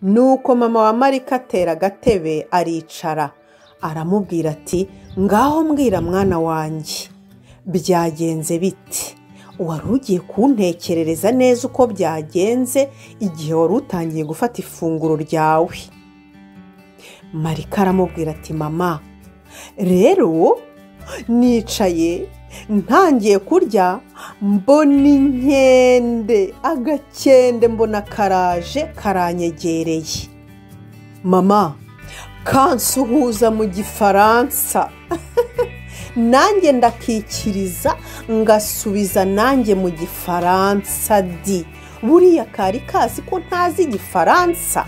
nuko mama wa Marika atera agatebe aricara aramubwira ati ngaho mbwira mwana wanjye byagenze bite wari ugiye kuntekerereza neza uko byagenze igihe wari utangiye gufata ifunguro ryawe. Marika aramubwira ati mama rero nicaye ntangiye kurya mbona inkende agakende mbona karaje karanyegereye mama kansuhuza mu gifaransa nanjye ndakikiriza ngasubiza nanjye mu gifaransa di buriya kari kazi ko ntazi igifaransa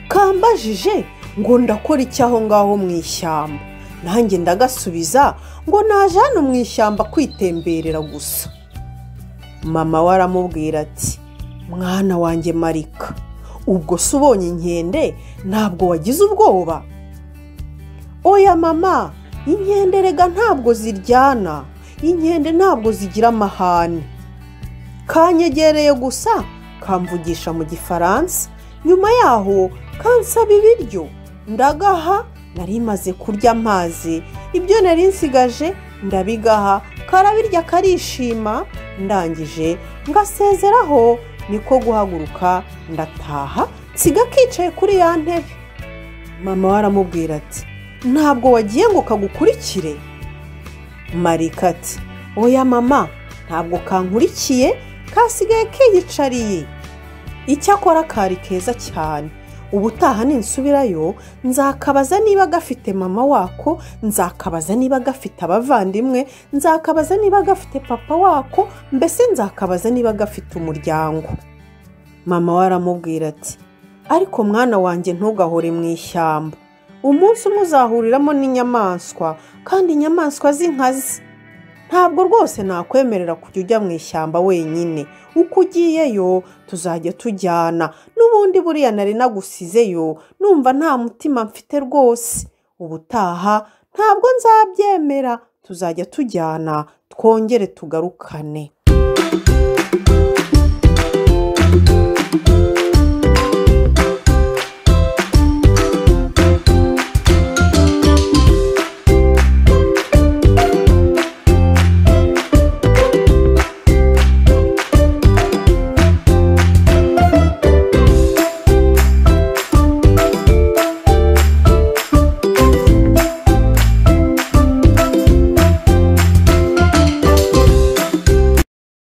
kambajije ngo ndakora icyaho ngaho mu ishyamba nanjye ndagasubiza ngo naje hano mu ishyamba kwitemberera gusa. Mama we aramubwira ati mwana wanjye Marika ubwo se ubonye inkende ntabwo wagize ubwoba? Oya mama inkende rega ntabwo ziryana, inkende ntabwo zigira amahane, kanyegereye gusa kamvugisha mu gifaransa nyuma yaho kansaba ibiryo ndagaha nari maze kurya amazi ibyo nari nsigaje ndabigaha karabirya karishima ndangije ngasezeraho niko guhaguruka ndataha nsiga kicaye kuri ya ntebe. Mama we aramubwira ati ntabwo wagiye ngo kagukurikire? Marika ati oya mama ntabwo kankurikiye kasigaye kiyicariye, icyakora kari keza cyane ubutaha ninsubirayo nzakabaza niba gafite mama wako, nzakabaza niba gafite abavandimwe, nzakabaza niba gafite papa wako, mbese nzakabaza niba gafite umuryango. Mama we aramubwira ati ariko mwana wanjye ntugahore mu ishyamba, umunsi umwe uzahuriramo n'inyamaswa kandi inyamaswa z'inkazi, ntabwo rwose nakwemerera kujya ujya mu ishyamba wenyine, uko ugiyeyo tuzajya tujyana, n'ubundi buriya nari nagusizeyo numva nta mutima mfite rwose, ubutaha ntabwo nzabyemera, tuzajya tujyana twongere tugarukane.